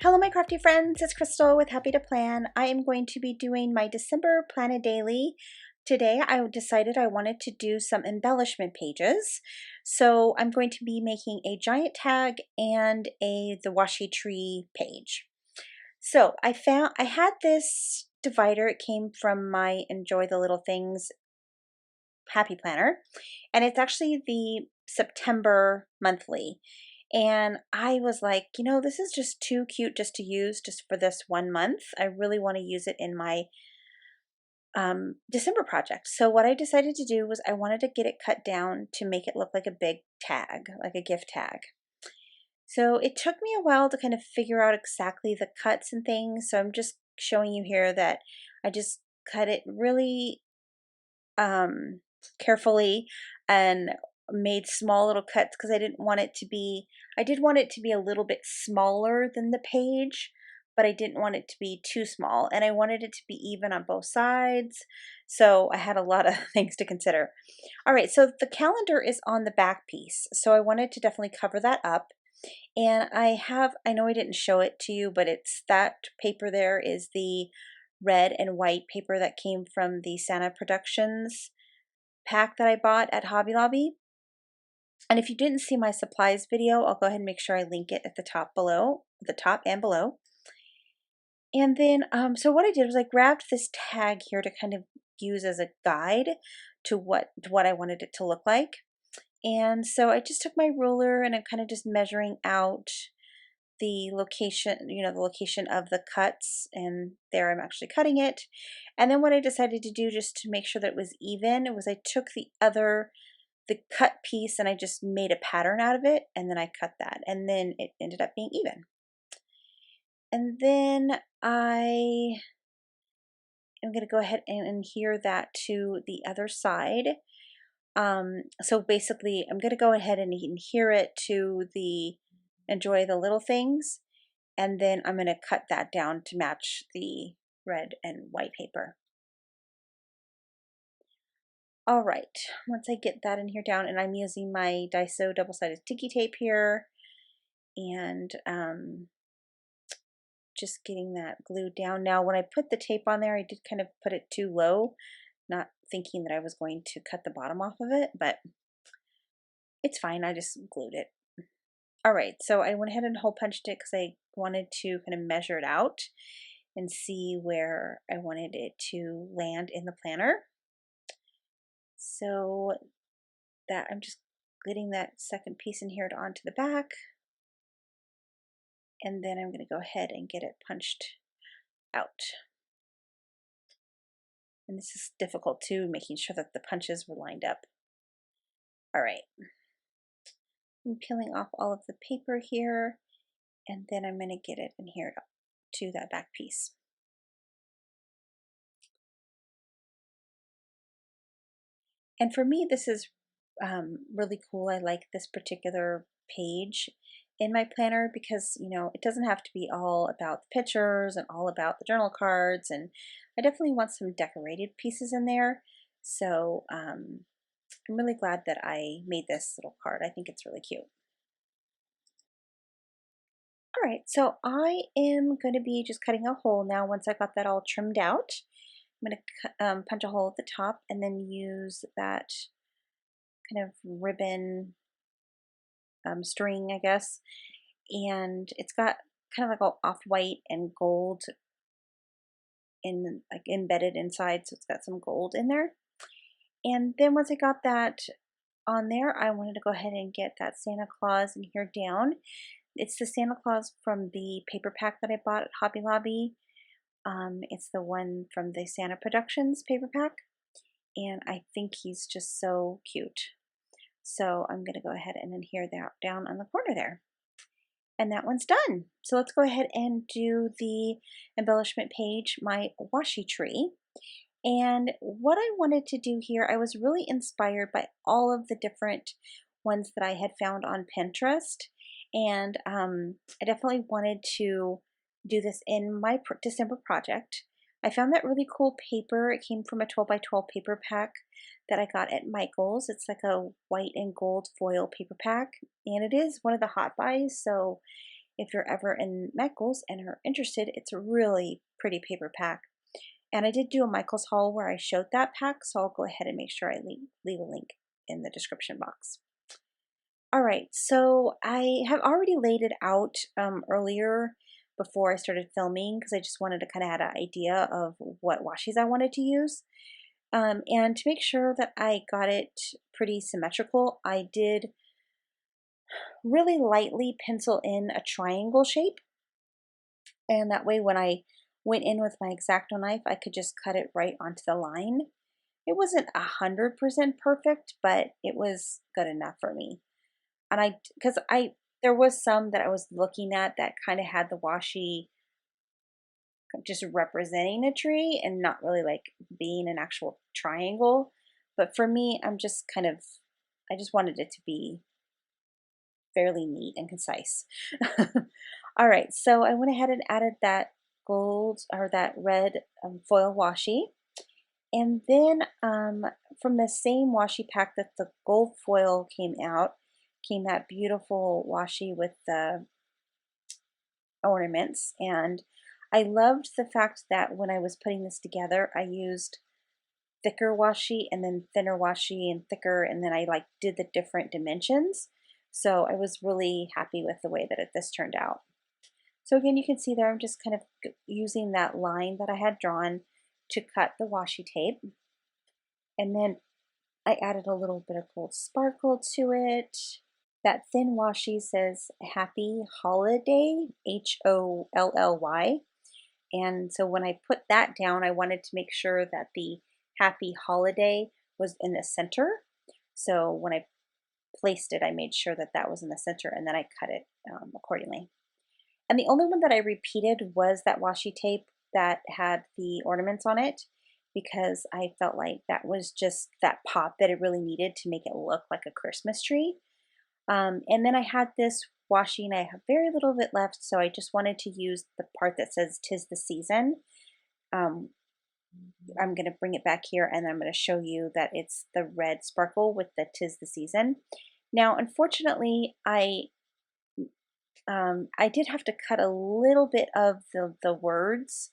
Hello my crafty friends, it's Crystal with Happy to Plan. I am going to be doing my December Plan a Daily. Today I decided I wanted to do some embellishment pages. So I'm going to be making a giant tag and the washi tree page. So I had this divider. It came from my Enjoy the Little Things Happy Planner, and it's actually the September monthly. And I was like, you know, this is just too cute just to use just for this 1 month. I really want to use it in my December project. So what I decided to do was I wanted to get it cut down to make it look like a big tag, like a gift tag. So it took me a while to kind of figure out exactly the cuts and things. So I'm just showing you here that I just cut it really carefully and made small little cuts because I did want it to be a little bit smaller than the page, but I didn't want it to be too small, and I wanted it to be even on both sides. So I had a lot of things to consider. All right, so the calendar is on the back piece, so I wanted to definitely cover that up. And I know I didn't show it to you, but it's that paper there is the red and white paper that came from the Santa Productions pack that I bought at Hobby Lobby. And if you didn't see my supplies video, I'll go ahead and make sure I link it at the top and below. And then, so what I did was I grabbed this tag here to kind of use as a guide to what I wanted it to look like. And so I just took my ruler and I'm kind of just measuring out the location, the location of the cuts, and there I'm actually cutting it. And then what I decided to do just to make sure that it was even was I took the cut piece and I just made a pattern out of it, and then I cut that, and then it ended up being even. And then I am going to go ahead and adhere that to the other side. So basically I'm going to go ahead and adhere it to the Enjoy the Little Things, and then I'm going to cut that down to match the red and white paper. All right, once I get that in here down, and I'm using my Daiso double-sided sticky tape here, and just getting that glued down. Now when I put the tape on there, I did kind of put it too low, not thinking that I was going to cut the bottom off of it, but it's fine, I just glued it. All right, so I went ahead and hole punched it because I wanted to kind of measure it out and see where I wanted it to land in the planner. So that I'm just getting that second piece in here onto the back, and then I'm going to go ahead and get it punched out. And this is difficult too, making sure that the punches were lined up. All right. I'm peeling off all of the paper here, and then I'm going to get it in here to that back piece. And for me, this is really cool. I like this particular page in my planner because, it doesn't have to be all about the pictures and all about the journal cards, and I definitely want some decorated pieces in there. So I'm really glad that I made this little card. I think it's really cute. All right, so I am going to be just cutting a hole now once I got that all trimmed out. I'm going to punch a hole at the top and then use that kind of ribbon string, I guess. And it's got kind of like a off-white and gold embedded inside, so it's got some gold in there. And then once I got that on there, I wanted to go ahead and get that Santa Claus in here down. It's the Santa Claus from the paper pack that I bought at Hobby Lobby. It's the one from the Santa Productions paper pack, and I think he's just so cute. So I'm going to go ahead and adhere that down on the corner there. And that one's done. So let's go ahead and do the embellishment page, my washi tree. And what I wanted to do here, I was really inspired by all of the different ones that I had found on Pinterest. And I definitely wanted to do this in my December project. I found that really cool paper. It came from a 12 by 12 paper pack that I got at Michael's. It's like a white and gold foil paper pack, and it is one of the hot buys, so if you're ever in Michael's and are interested, it's a really pretty paper pack. And I did do a Michael's haul where I showed that pack, so I'll go ahead and make sure I leave a link in the description box. All right, so I have already laid it out earlier before I started filming because I just wanted to kind of have an idea of what washes I wanted to use. And to make sure that I got it pretty symmetrical, I did really lightly pencil in a triangle shape. And that way when I went in with my X-Acto knife, I could just cut it right onto the line. It wasn't 100% perfect, but it was good enough for me. And there was some that I was looking at that kind of had the washi just representing a tree and not really like being an actual triangle. But for me, I just wanted it to be fairly neat and concise. All right, so I went ahead and added that that red foil washi. And then from the same washi pack that the gold foil came that beautiful washi with the ornaments. And I loved the fact that when I was putting this together, I used thicker washi and then thinner washi and thicker, and then I did the different dimensions. So I was really happy with the way that this turned out. So again, you can see there I'm just kind of using that line that I had drawn to cut the washi tape. And then I added a little bit of gold sparkle to it. That thin washi says Happy Holiday, Holly. And so when I put that down, I wanted to make sure that the Happy Holiday was in the center. So when I placed it, I made sure that that was in the center, and then I cut it accordingly. And the only one that I repeated was that washi tape that had the ornaments on it, because I felt like that was just that pop that it really needed to make it look like a Christmas tree. And then I had this washi and I have very little of it left, so I just wanted to use the part that says "'Tis the Season." I'm going to bring it back here and I'm going to show you that it's the red sparkle with the "'Tis the Season." Now, unfortunately, I did have to cut a little bit of the words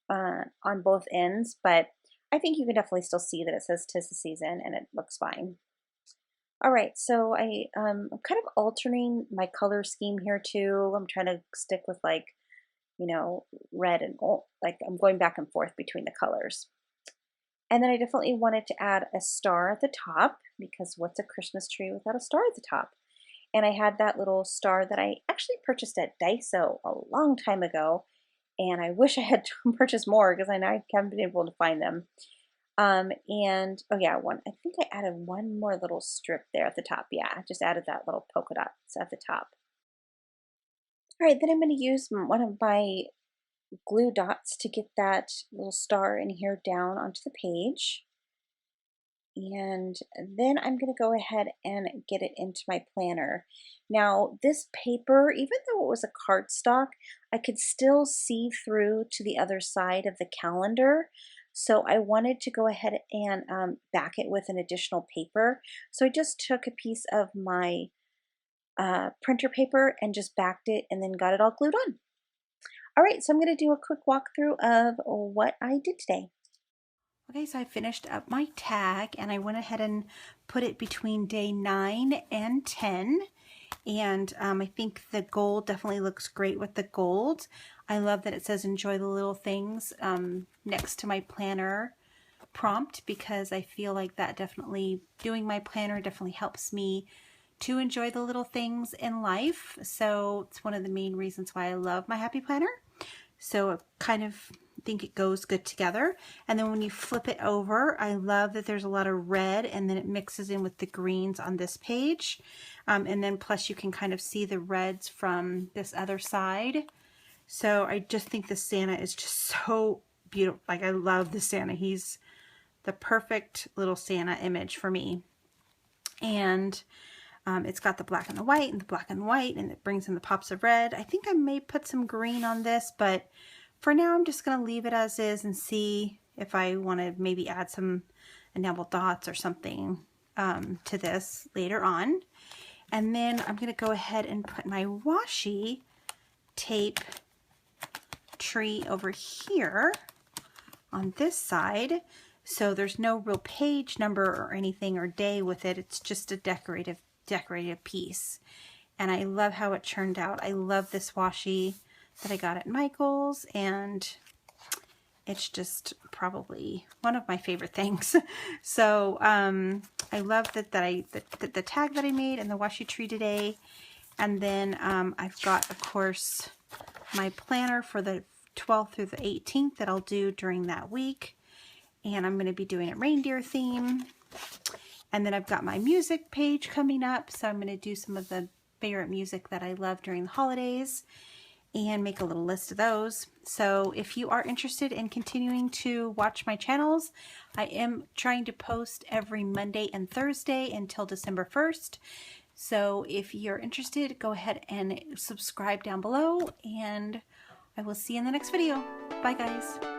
on both ends, but I think you can definitely still see that it says "'Tis the Season" and it looks fine. All right, so I'm kind of altering my color scheme here too. I'm trying to stick with red and gold. I'm going back and forth between the colors. And then I definitely wanted to add a star at the top, because what's a Christmas tree without a star at the top? And I had that little star that I actually purchased at Daiso a long time ago. And I wish I had purchased more because I haven't been able to find them. And oh yeah, I think I added one more little strip there at the top. Yeah, I just added that little polka dots at the top. All right, then I'm going to use one of my glue dots to get that little star in here down onto the page. And then I'm going to go ahead and get it into my planner. Now, this paper, even though it was a cardstock, I could still see through to the other side of the calendar. So I wanted to go ahead and back it with an additional paper. So I just took a piece of my printer paper and just backed it and then got it all glued on. All right, so I'm going to do a quick walkthrough of what I did today. Okay, so I finished up my tag and I went ahead and put it between day 9 and 10. And I think the gold definitely looks great with the gold. I love that it says "Enjoy the Little Things" next to my planner prompt, because I feel like that doing my planner definitely helps me to enjoy the little things in life. So it's one of the main reasons why I love my Happy Planner. So I kind of think it goes good together. And then when you flip it over, I love that there's a lot of red and then it mixes in with the greens on this page. And then plus you can kind of see the reds from this other side. So I just think the Santa is just so beautiful. I love the Santa. He's the perfect little Santa image for me. And it's got the black and the white and the black and white, and it brings in the pops of red. I think I may put some green on this, but for now I'm just going to leave it as is and see if I want to maybe add some enamel dots or something to this later on. And then I'm going to go ahead and put my washi tape tree over here on this side. So there's no real page number or anything or day with it. It's just a decorative piece. And I love how it turned out. I love this washi that I got at Michael's, and it's just probably one of my favorite things. So I love that the tag that I made and the washi tree today. And then I've got, of course, my planner for the 12th through the 18th that I'll do during that week. And I'm going to be doing a reindeer theme. And then I've got my music page coming up. So I'm going to do some of the favorite music that I love during the holidays and make a little list of those. So if you are interested in continuing to watch my channels, I am trying to post every Monday and Thursday until December 1st. So if you're interested, go ahead and subscribe down below, and I will see you in the next video. Bye guys.